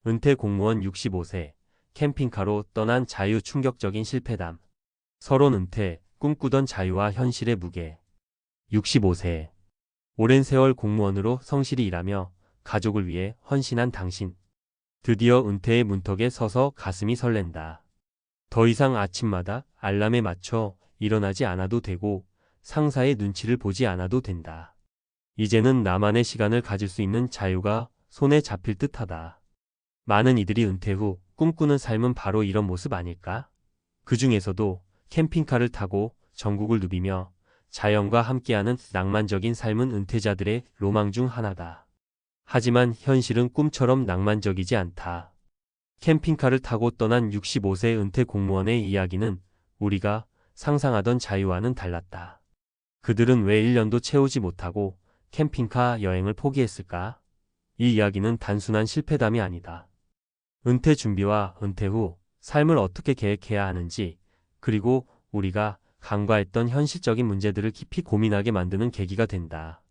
은퇴 공무원 65세, 캠핑카로 떠난 자유 충격적인 실패담. 서론 은퇴, 꿈꾸던 자유와 현실의 무게. 65세. 오랜 세월 공무원으로 성실히 일하며 가족을 위해 헌신한 당신. 드디어 은퇴의 문턱에 서서 가슴이 설렌다. 더 이상 아침마다 알람에 맞춰 일어나지 않아도 되고 상사의 눈치를 보지 않아도 된다. 이제는 나만의 시간을 가질 수 있는 자유가 손에 잡힐 듯하다. 많은 이들이 은퇴 후 꿈꾸는 삶은 바로 이런 모습 아닐까? 그 중에서도 캠핑카를 타고 전국을 누비며 자연과 함께하는 낭만적인 삶은 은퇴자들의 로망 중 하나다. 하지만 현실은 꿈처럼 낭만적이지 않다. 캠핑카를 타고 떠난 65세 은퇴 공무원의 이야기는 우리가 상상하던 자유와는 달랐다. 그들은 왜 1년도 채우지 못하고 캠핑카 여행을 포기했을까? 이 이야기는 단순한 실패담이 아니다. 은퇴 준비와 은퇴 후 삶을 어떻게 계획해야 하는지, 그리고 우리가 간과했던 현실적인 문제들을 깊이 고민하게 만드는 계기가 된다.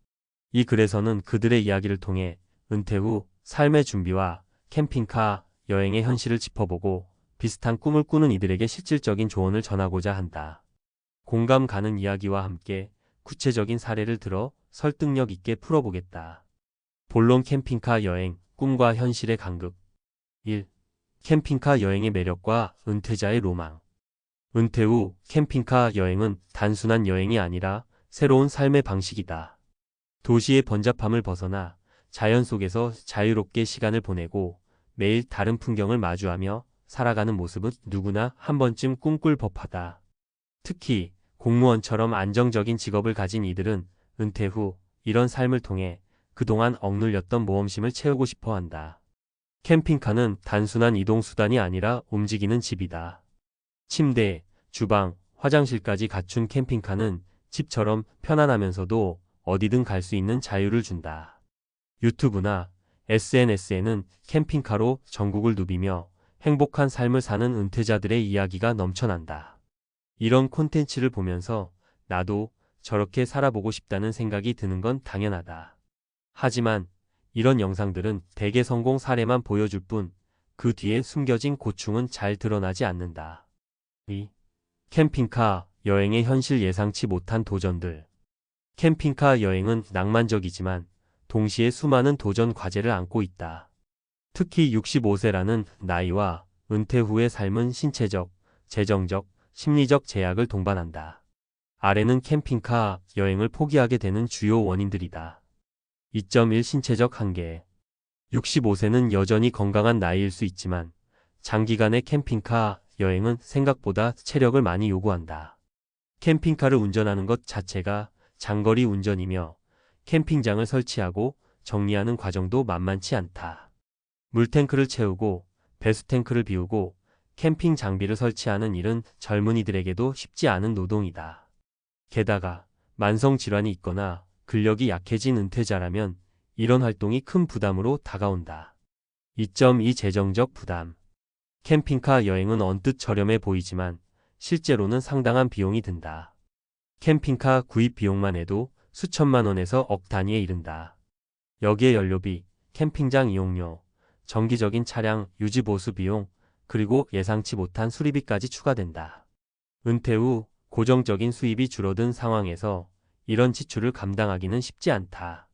이 글에서는 그들의 이야기를 통해 은퇴 후 삶의 준비와 캠핑카 여행의 현실을 짚어보고 비슷한 꿈을 꾸는 이들에게 실질적인 조언을 전하고자 한다. 공감 가는 이야기와 함께 구체적인 사례를 들어 설득력 있게 풀어보겠다. 본론 캠핑카 여행, 꿈과 현실의 간극. 1. 캠핑카 여행의 매력과 은퇴자의 로망. 은퇴 후 캠핑카 여행은 단순한 여행이 아니라 새로운 삶의 방식이다. 도시의 번잡함을 벗어나 자연 속에서 자유롭게 시간을 보내고 매일 다른 풍경을 마주하며 살아가는 모습은 누구나 한 번쯤 꿈꿀 법하다. 특히 공무원처럼 안정적인 직업을 가진 이들은 은퇴 후 이런 삶을 통해 그동안 억눌렸던 모험심을 채우고 싶어 한다. 캠핑카는 단순한 이동수단이 아니라 움직이는 집이다. 침대, 주방, 화장실까지 갖춘 캠핑카는 집처럼 편안하면서도 어디든 갈 수 있는 자유를 준다. 유튜브나 SNS에는 캠핑카로 전국을 누비며 행복한 삶을 사는 은퇴자들의 이야기가 넘쳐난다. 이런 콘텐츠를 보면서 나도 저렇게 살아보고 싶다는 생각이 드는 건 당연하다. 하지만 이런 영상들은 대개 성공 사례만 보여줄 뿐 그 뒤에 숨겨진 고충은 잘 드러나지 않는다. 2. 캠핑카 여행의 현실 예상치 못한 도전들. 캠핑카 여행은 낭만적이지만 동시에 수많은 도전 과제를 안고 있다. 특히 65세라는 나이와 은퇴 후의 삶은 신체적, 재정적, 심리적 제약을 동반한다. 아래는 캠핑카 여행을 포기하게 되는 주요 원인들이다. 2.1 신체적 한계. 65세는 여전히 건강한 나이일 수 있지만 장기간의 캠핑카 여행은 생각보다 체력을 많이 요구한다. 캠핑카를 운전하는 것 자체가 장거리 운전이며 캠핑장을 설치하고 정리하는 과정도 만만치 않다. 물탱크를 채우고 배수탱크를 비우고 캠핑 장비를 설치하는 일은 젊은이들에게도 쉽지 않은 노동이다. 게다가 만성질환이 있거나 근력이 약해진 은퇴자라면 이런 활동이 큰 부담으로 다가온다. 2.2 재정적 부담. 캠핑카 여행은 언뜻 저렴해 보이지만 실제로는 상당한 비용이 든다. 캠핑카 구입 비용만 해도 수천만 원에서 억 단위에 이른다. 여기에 연료비, 캠핑장 이용료, 정기적인 차량 유지 보수 비용, 그리고 예상치 못한 수리비까지 추가된다. 은퇴 후 고정적인 수입이 줄어든 상황에서 이런 지출을 감당하기는 쉽지 않다.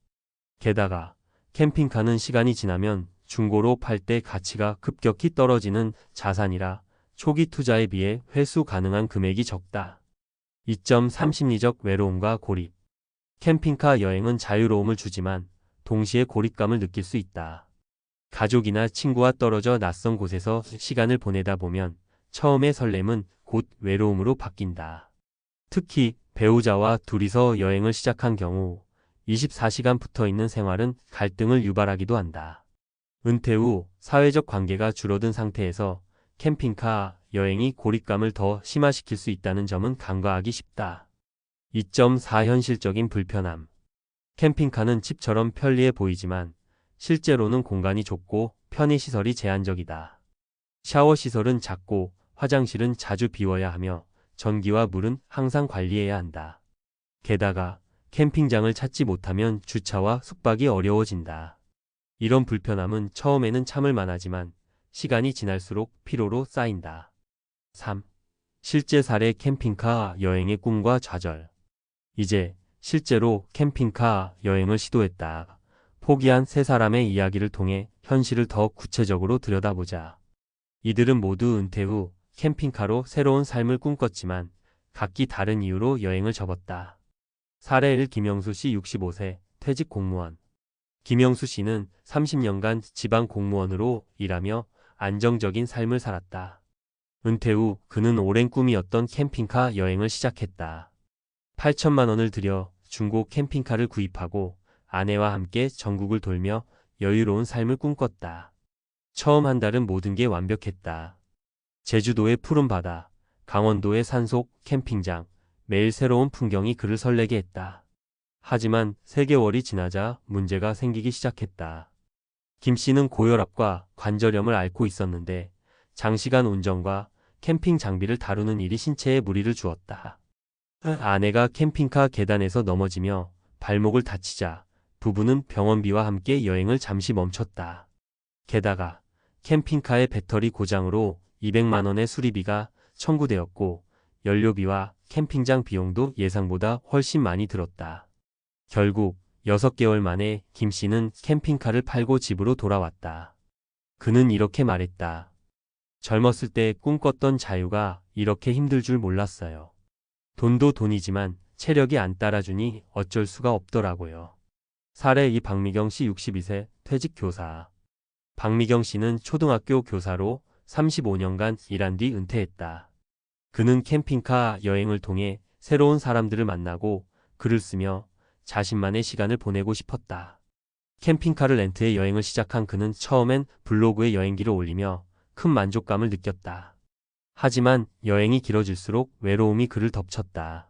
게다가 캠핑카는 시간이 지나면 중고로 팔 때 가치가 급격히 떨어지는 자산이라 초기 투자에 비해 회수 가능한 금액이 적다. 2.3 심리적 외로움과 고립. 캠핑카 여행은 자유로움을 주지만 동시에 고립감을 느낄 수 있다. 가족이나 친구와 떨어져 낯선 곳에서 시간을 보내다 보면 처음의 설렘은 곧 외로움으로 바뀐다. 특히 배우자와 둘이서 여행을 시작한 경우 24시간 붙어 있는 생활은 갈등을 유발하기도 한다. 은퇴 후 사회적 관계가 줄어든 상태에서 캠핑카 여행이 고립감을 더 심화시킬 수 있다는 점은 간과하기 쉽다. 2.4 현실적인 불편함. 캠핑카는 집처럼 편리해 보이지만 실제로는 공간이 좁고 편의시설이 제한적이다. 샤워 시설은 작고 화장실은 자주 비워야 하며 전기와 물은 항상 관리해야 한다. 게다가 캠핑장을 찾지 못하면 주차와 숙박이 어려워진다. 이런 불편함은 처음에는 참을 만하지만 시간이 지날수록 피로로 쌓인다. 3. 실제 사례 캠핑카 여행의 꿈과 좌절. 이제 실제로 캠핑카 여행을 시도했다. 포기한 세 사람의 이야기를 통해 현실을 더 구체적으로 들여다보자. 이들은 모두 은퇴 후 캠핑카로 새로운 삶을 꿈꿨지만 각기 다른 이유로 여행을 접었다. 사례 1. 김영수 씨 65세, 퇴직 공무원. 김영수 씨는 30년간 지방 공무원으로 일하며 안정적인 삶을 살았다. 은퇴 후 그는 오랜 꿈이었던 캠핑카 여행을 시작했다. 8천만 원을 들여 중고 캠핑카를 구입하고 아내와 함께 전국을 돌며 여유로운 삶을 꿈꿨다. 처음 한 달은 모든 게 완벽했다. 제주도의 푸른 바다, 강원도의 산속 캠핑장, 매일 새로운 풍경이 그를 설레게 했다. 하지만 3개월이 지나자 문제가 생기기 시작했다. 김 씨는 고혈압과 관절염을 앓고 있었는데 장시간 운전과 캠핑 장비를 다루는 일이 신체에 무리를 주었다. 아내가 캠핑카 계단에서 넘어지며 발목을 다치자 부부는 병원비와 함께 여행을 잠시 멈췄다. 게다가 캠핑카의 배터리 고장으로 200만 원의 수리비가 청구되었고 연료비와 캠핑장 비용도 예상보다 훨씬 많이 들었다. 결국 6개월 만에 김 씨는 캠핑카를 팔고 집으로 돌아왔다. 그는 이렇게 말했다. 젊었을 때 꿈꿨던 자유가 이렇게 힘들 줄 몰랐어요. 돈도 돈이지만 체력이 안 따라주니 어쩔 수가 없더라고요. 사례 2. 박미경 씨 62세, 퇴직 교사. 박미경 씨는 초등학교 교사로 35년간 일한 뒤 은퇴했다. 그는 캠핑카 여행을 통해 새로운 사람들을 만나고 글을 쓰며 자신만의 시간을 보내고 싶었다. 캠핑카를 렌트해 여행을 시작한 그는 처음엔 블로그에 여행기를 올리며 큰 만족감을 느꼈다. 하지만 여행이 길어질수록 외로움이 그를 덮쳤다.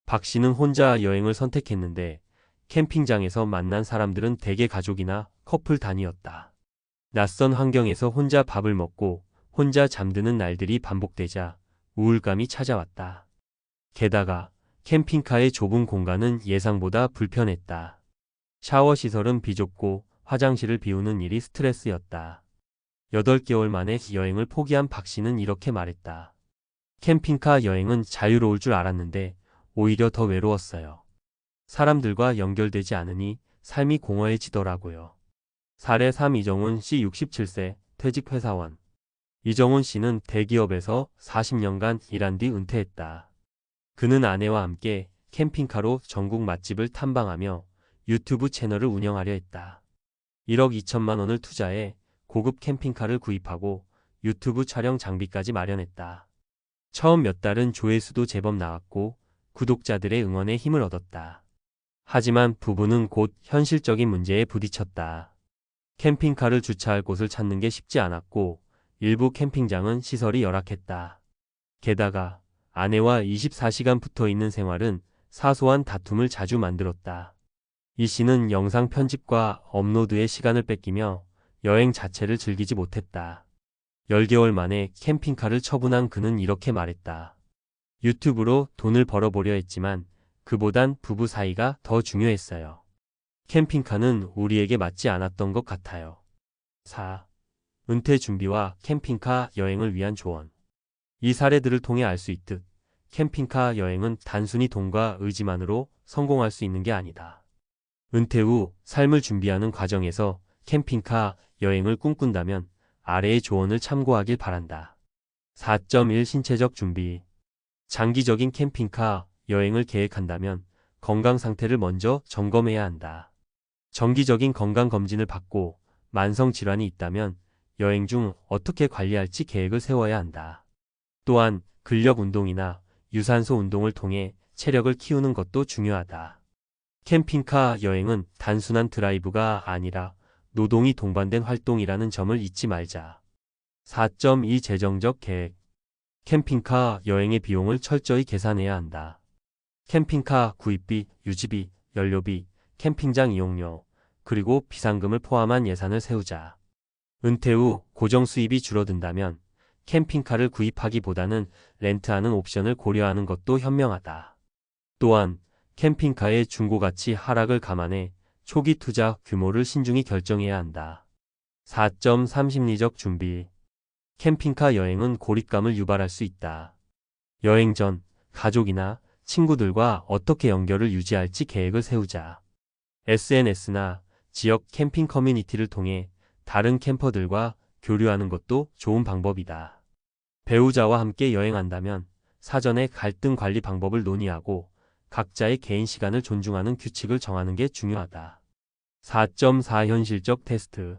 박 씨는 혼자 여행을 선택했는데 캠핑장에서 만난 사람들은 대개 가족이나 커플 단위였다. 낯선 환경에서 혼자 밥을 먹고 혼자 잠드는 날들이 반복되자 우울감이 찾아왔다. 게다가 캠핑카의 좁은 공간은 예상보다 불편했다. 샤워 시설은 비좁고 화장실을 비우는 일이 스트레스였다. 8개월 만에 여행을 포기한 박 씨는 이렇게 말했다. 캠핑카 여행은 자유로울 줄 알았는데 오히려 더 외로웠어요. 사람들과 연결되지 않으니 삶이 공허해지더라고요. 사례 3. 이정훈 씨 67세, 퇴직 회사원. 이정훈 씨는 대기업에서 40년간 일한 뒤 은퇴했다. 그는 아내와 함께 캠핑카로 전국 맛집을 탐방하며 유튜브 채널을 운영하려 했다. 1억 2천만 원을 투자해 고급 캠핑카를 구입하고 유튜브 촬영 장비까지 마련했다. 처음 몇 달은 조회수도 제법 나왔고 구독자들의 응원에 힘을 얻었다. 하지만 부부는 곧 현실적인 문제에 부딪혔다. 캠핑카를 주차할 곳을 찾는 게 쉽지 않았고 일부 캠핑장은 시설이 열악했다. 게다가 아내와 24시간 붙어 있는 생활은 사소한 다툼을 자주 만들었다. 이 씨는 영상 편집과 업로드에 시간을 뺏기며 여행 자체를 즐기지 못했다. 10개월 만에 캠핑카를 처분한 그는 이렇게 말했다. 유튜브로 돈을 벌어보려 했지만 그보단 부부 사이가 더 중요했어요. 캠핑카는 우리에게 맞지 않았던 것 같아요. 4. 은퇴 준비와 캠핑카 여행을 위한 조언. 이 사례들을 통해 알 수 있듯 캠핑카 여행은 단순히 돈과 의지만으로 성공할 수 있는 게 아니다. 은퇴 후 삶을 준비하는 과정에서 캠핑카 여행을 꿈꾼다면 아래의 조언을 참고하길 바란다. 4.1 신체적 준비. 장기적인 캠핑카 여행을 계획한다면 건강 상태를 먼저 점검해야 한다. 정기적인 건강검진을 받고 만성 질환이 있다면 여행 중 어떻게 관리할지 계획을 세워야 한다. 또한 근력 운동이나 유산소 운동을 통해 체력을 키우는 것도 중요하다. 캠핑카 여행은 단순한 드라이브가 아니라 노동이 동반된 활동이라는 점을 잊지 말자. 4.2 재정적 계획. 캠핑카 여행의 비용을 철저히 계산해야 한다. 캠핑카 구입비, 유지비, 연료비, 캠핑장 이용료, 그리고 비상금을 포함한 예산을 세우자. 은퇴 후 고정 수입이 줄어든다면 캠핑카를 구입하기보다는 렌트하는 옵션을 고려하는 것도 현명하다. 또한 캠핑카의 중고가치 하락을 감안해 초기 투자 규모를 신중히 결정해야 한다. 4.3 심리적 준비. 캠핑카 여행은 고립감을 유발할 수 있다. 여행 전 가족이나 친구들과 어떻게 연결을 유지할지 계획을 세우자. SNS나 지역 캠핑 커뮤니티를 통해 다른 캠퍼들과 교류하는 것도 좋은 방법이다. 배우자와 함께 여행한다면 사전에 갈등 관리 방법을 논의하고 각자의 개인 시간을 존중하는 규칙을 정하는 게 중요하다. 4.4 현실적 테스트.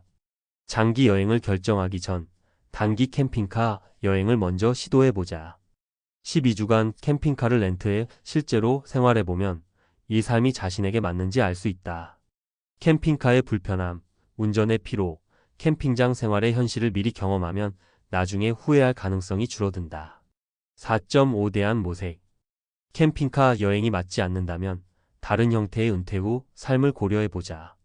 장기 여행을 결정하기 전 단기 캠핑카 여행을 먼저 시도해보자. 12주간 캠핑카를 렌트해 실제로 생활해보면 이 삶이 자신에게 맞는지 알 수 있다. 캠핑카의 불편함, 운전의 피로, 캠핑장 생활의 현실을 미리 경험하면 나중에 후회할 가능성이 줄어든다. 4.5 대안 모색. 캠핑카 여행이 맞지 않는다면 다른 형태의 은퇴 후 삶을 고려해보자.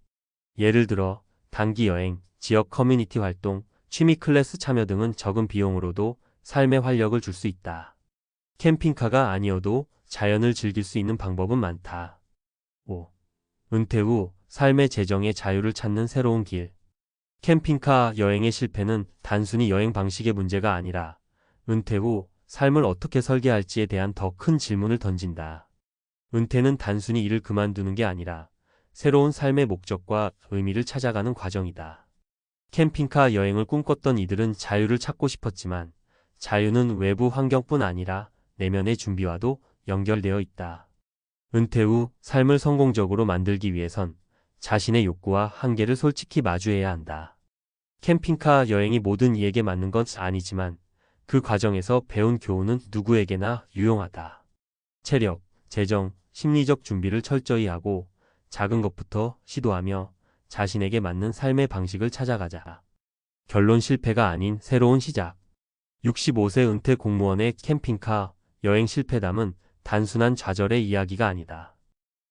예를 들어 단기 여행, 지역 커뮤니티 활동, 취미 클래스 참여 등은 적은 비용으로도 삶에 활력을 줄 수 있다. 캠핑카가 아니어도 자연을 즐길 수 있는 방법은 많다. 5. 은퇴 후 삶의 재정의 자유를 찾는 새로운 길. 캠핑카 여행의 실패는 단순히 여행 방식의 문제가 아니라 은퇴 후 삶을 어떻게 설계할지에 대한 더 큰 질문을 던진다. 은퇴는 단순히 일을 그만두는 게 아니라 새로운 삶의 목적과 의미를 찾아가는 과정이다. 캠핑카 여행을 꿈꿨던 이들은 자유를 찾고 싶었지만 자유는 외부 환경뿐 아니라 내면의 준비와도 연결되어 있다. 은퇴 후 삶을 성공적으로 만들기 위해선 자신의 욕구와 한계를 솔직히 마주해야 한다. 캠핑카 여행이 모든 이에게 맞는 건 아니지만 그 과정에서 배운 교훈은 누구에게나 유용하다. 체력, 재정, 심리적 준비를 철저히 하고 작은 것부터 시도하며 자신에게 맞는 삶의 방식을 찾아가자. 결론 실패가 아닌 새로운 시작. 65세 은퇴 공무원의 캠핑카 여행 실패담은 단순한 좌절의 이야기가 아니다.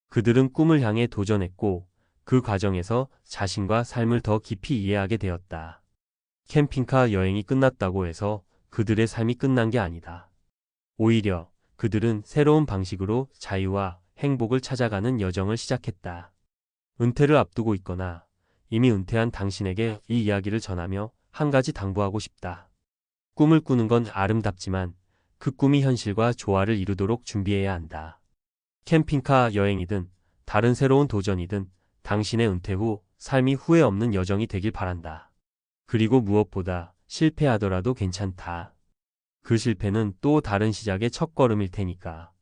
그들은 꿈을 향해 도전했고 그 과정에서 자신과 삶을 더 깊이 이해하게 되었다. 캠핑카 여행이 끝났다고 해서 그들의 삶이 끝난 게 아니다. 오히려 그들은 새로운 방식으로 자유와 행복을 찾아가는 여정을 시작했다. 은퇴를 앞두고 있거나 이미 은퇴한 당신에게 이 이야기를 전하며 한 가지 당부하고 싶다. 꿈을 꾸는 건 아름답지만 그 꿈이 현실과 조화를 이루도록 준비해야 한다. 캠핑카 여행이든 다른 새로운 도전이든 당신의 은퇴 후 삶이 후회 없는 여정이 되길 바란다. 그리고 무엇보다 실패하더라도 괜찮다. 그 실패는 또 다른 시작의 첫걸음일 테니까.